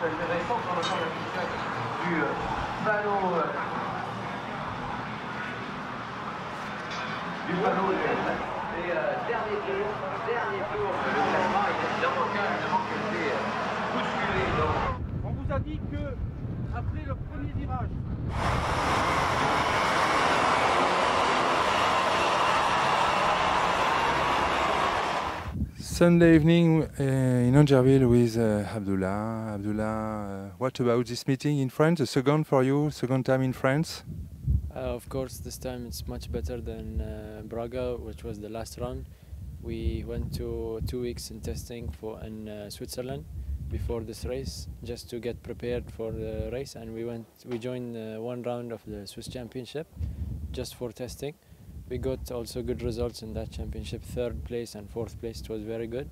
intéressant sur le plan de la mission du panneau et dernier tour le classement est évidemment que c'est bousculé. On vous a dit que après le premier virage. Sunday evening in Angerville with Abdulla. Abdulla, what about this meeting in France? The second for you, second time in France? Of course, this time it's much better than Braga, which was the last round. We went to 2 weeks in testing in Switzerland before this race, just to get prepared for the race, and we joined one round of the Swiss Championship just for testing. We got also good results in that championship, 3rd place and 4th place. It was very good.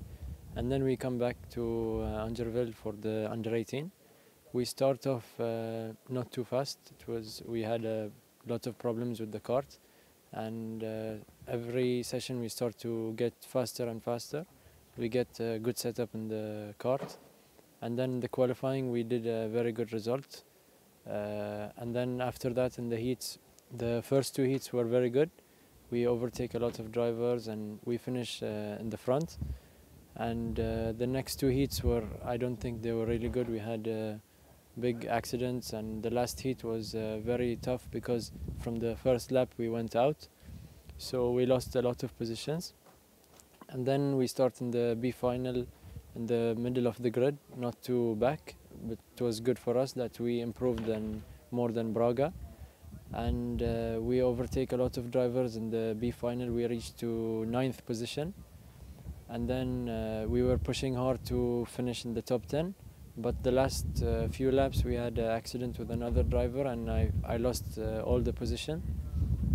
And then we come back to Angerville for the under-18. We start off not too fast. We had a lot of problems with the kart, and every session we start to get faster and faster. We get a good setup in the kart, and then the qualifying we did a very good result. And then after that in the heats, the first 2 heats were very good. We overtake a lot of drivers and we finish in the front. And the next 2 heats I don't think they were really good. We had big accidents, and the last heat was very tough because from the first lap we went out. So we lost a lot of positions. And then we start in the B final in the middle of the grid, not too back, but it was good for us that we improved more than Braga. And we overtake a lot of drivers in the B final. We reached to 9th position, and then we were pushing hard to finish in the top 10, but the last few laps we had an accident with another driver, and I lost all the position.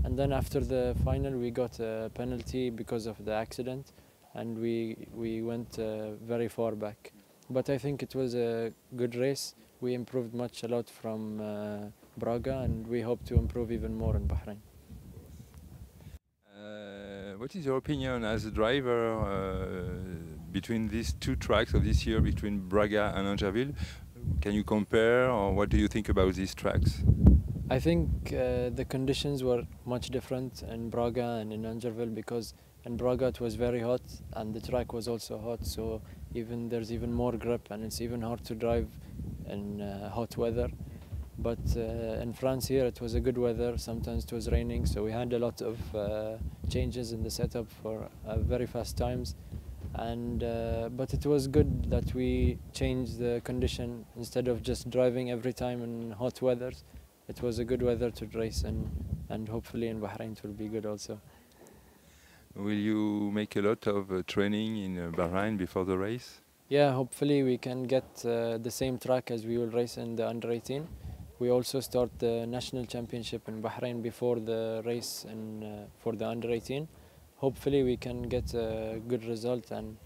And then after the final we got a penalty because of the accident, and we went very far back. But I think it was a good race. We improved a lot from Braga, and we hope to improve even more in Bahrain. What is your opinion as a driver between these 2 tracks of this year, between Braga and Angerville? Can you compare, or what do you think about these tracks? I think the conditions were much different in Braga and in Angerville, because in Braga it was very hot and the track was also hot, so there's even more grip and it's even hard to drive in hot weather. But in France here it was a good weather. Sometimes it was raining, so we had a lot of changes in the setup for very fast times. And but it was good that we changed the condition instead of just driving every time in hot weather. It was a good weather to race in, and hopefully in Bahrain it will be good also. Will you make a lot of training in Bahrain before the race? Yeah, hopefully we can get the same track as we will race in the under-18. We also start the national championship in Bahrain before the race for the under-18. Hopefully we can get a good result, and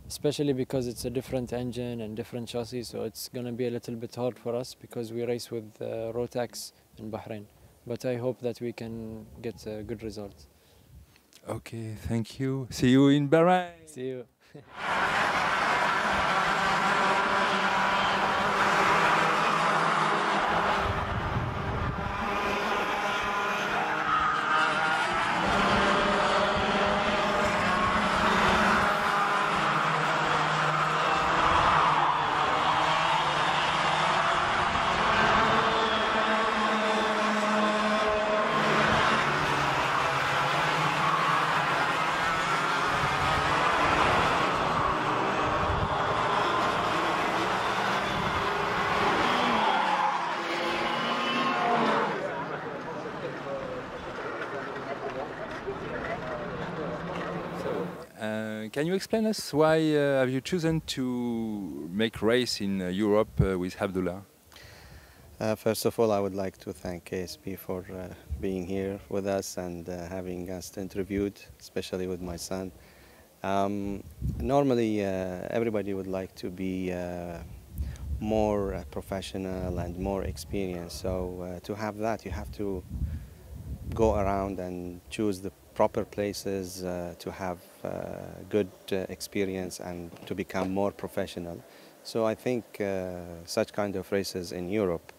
especially because it's a different engine and different chassis, so it's going to be a little bit hard for us because we race with Rotax in Bahrain. But I hope that we can get a good result. Okay, thank you. See you in Bahrain. See you. Can you explain us why have you chosen to make race in Europe with Abdulla? First of all, I would like to thank KSP for being here with us and having us interviewed, especially with my son. Normally, everybody would like to be more professional and more experienced. So to have that, you have to go around and choose the proper places to have good experience and to become more professional. So I think such kind of races in Europe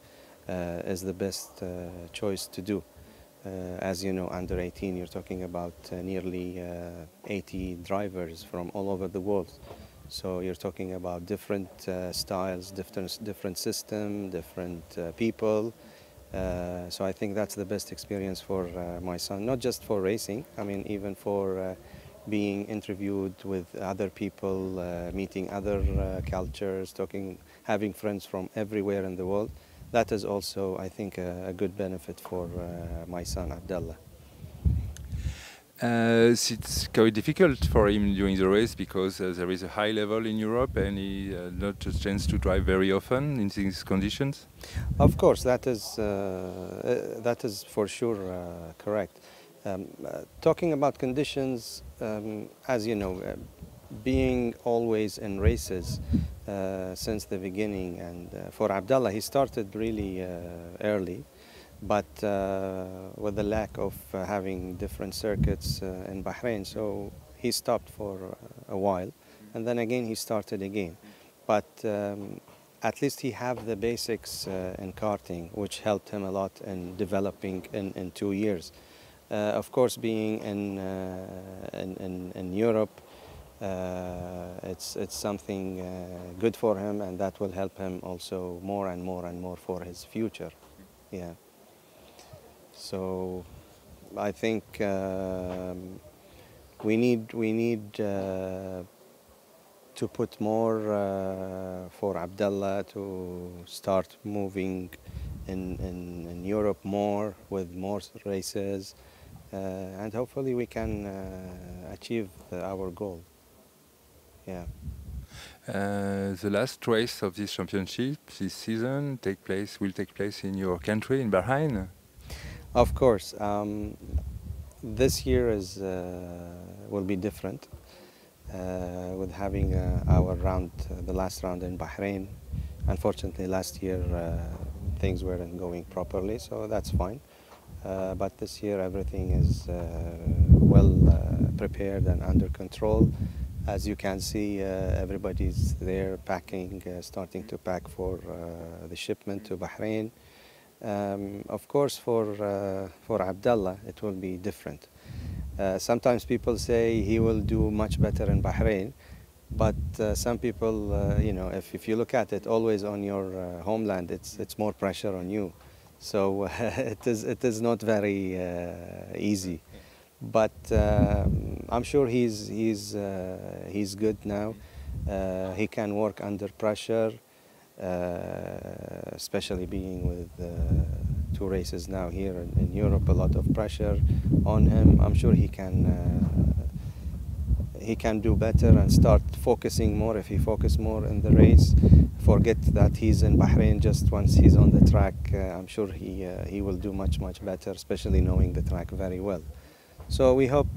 is the best choice to do. As you know, under 18, you're talking about nearly 80 drivers from all over the world. So you're talking about different styles, different system, different people. So I think that's the best experience for my son, not just for racing, I mean even for being interviewed with other people, meeting other cultures, having friends from everywhere in the world. That is also, I think, a good benefit for my son, Abdullah. It's quite difficult for him during the race because there is a high level in Europe and he not a chance to drive very often in these conditions. Of course, that is for sure correct. Talking about conditions, as you know, being always in races since the beginning, and for Abdullah, he started really early, but with the lack of having different circuits in Bahrain, so he stopped for a while, and then again he started again. But at least he have the basics in karting, which helped him a lot in developing in 2 years. Of course, being in Europe, it's something good for him, and that will help him also more and more and more for his future. Yeah. So I think we need to put more for Abdullah to start moving in Europe more with more races, and hopefully we can achieve our goal. Yeah. The last race of this championship this season will take place in your country, in Bahrain. Of course, this year will be different with having our round, the last round in Bahrain. Unfortunately, last year things weren't going properly, so that's fine. But this year everything is well prepared and under control. As you can see, everybody's there packing, starting to pack for the shipment to Bahrain. Of course, for Abdullah, it will be different. Sometimes people say he will do much better in Bahrain, but some people, you know, if you look at it, always on your homeland, it's more pressure on you. So it is not very easy. But I'm sure he's good now. He can work under pressure, especially being with 2 races now here in Europe. A lot of pressure on him. I'm sure he can do better and start focusing more. If he focus more in the race, forget that he's in Bahrain. Just once he's on the track, I'm sure he will do much better, especially knowing the track very well. So we hope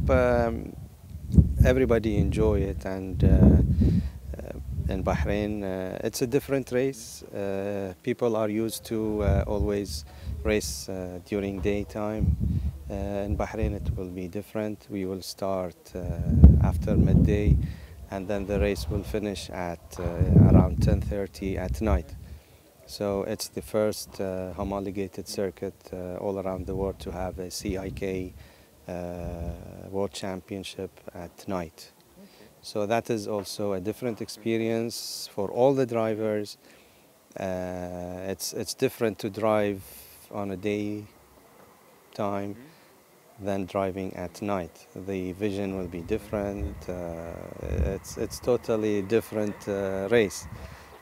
everybody enjoy it, and in Bahrain it's a different race. People are used to always race during daytime. In Bahrain it will be different. We will start after midday, and then the race will finish at around 10:30 at night. So it's the first homologated circuit all around the world to have a CIK World Championship at night. So that is also a different experience for all the drivers. It's different to drive on a day time than driving at night. The vision will be different. It's totally different race.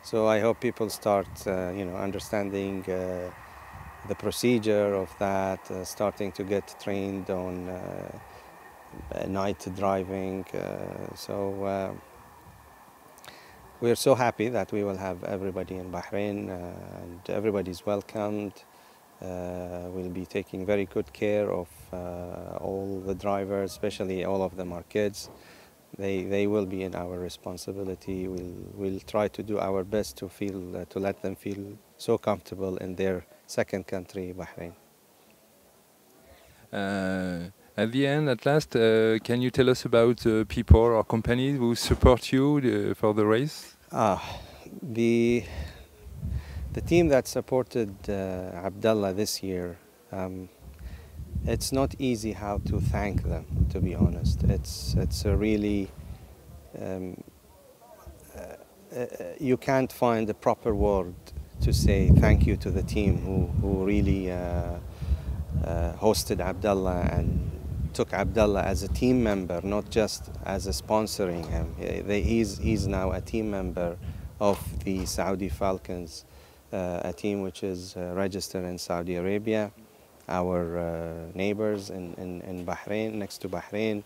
So I hope people start, you know, understanding the procedure of that, starting to get trained on night driving. So we're so happy that we will have everybody in Bahrain, and everybody's welcomed. We'll be taking very good care of all the drivers, especially all of them are kids. They will be in our responsibility. We'll try to do our best to let them feel so comfortable in their second country, Bahrain. At the end, at last, can you tell us about people or companies who support you for the race? The team that supported Abdullah this year, it's not easy how to thank them, to be honest. It's a really, you can't find a proper word to say thank you to the team who really hosted Abdullah and took Abdullah as a team member, not just as a sponsoring him. He's now a team member of the Saudi Falcons, a team which is registered in Saudi Arabia, our neighbors in Bahrain, next to Bahrain.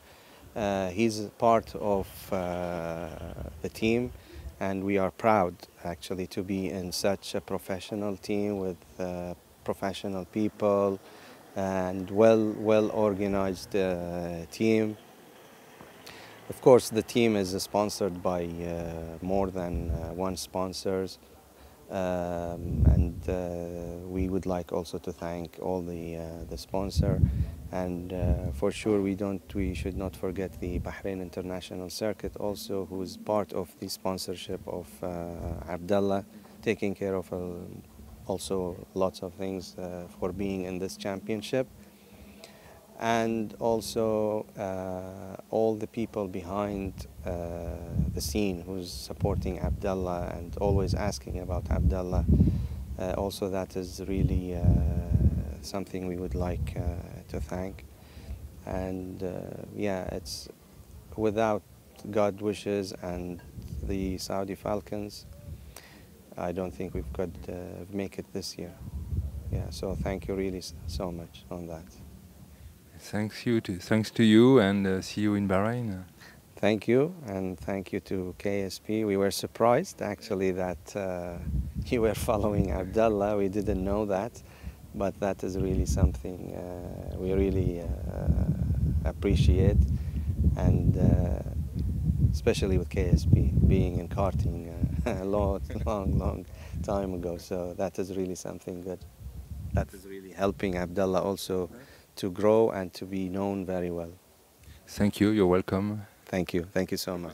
He's part of the team, and we are proud actually to be in such a professional team with professional people and well organized team. Of course, the team is sponsored by more than one sponsors, and we would like also to thank all the sponsor, and for sure we should not forget the Bahrain International Circuit also, who is part of the sponsorship of Abdullah, taking care of also lots of things for being in this championship. And also all the people behind the scene who's supporting Abdullah and always asking about Abdullah. Also that is really something we would like to thank. And yeah, it's without God wishes and the Saudi Falcons, I don't think we could make it this year. Yeah, so thank you really so much on that. Thanks to you, and see you in Bahrain. Thank you, and thank you to KSP. We were surprised actually that you were following Abdullah. We didn't know that, but that is really something we really appreciate, and especially with KSP being in karting a long time ago. So that is really something good. That is really helping Abdullah also to grow and to be known very well. Thank you. You're welcome. Thank you. Thank you so much.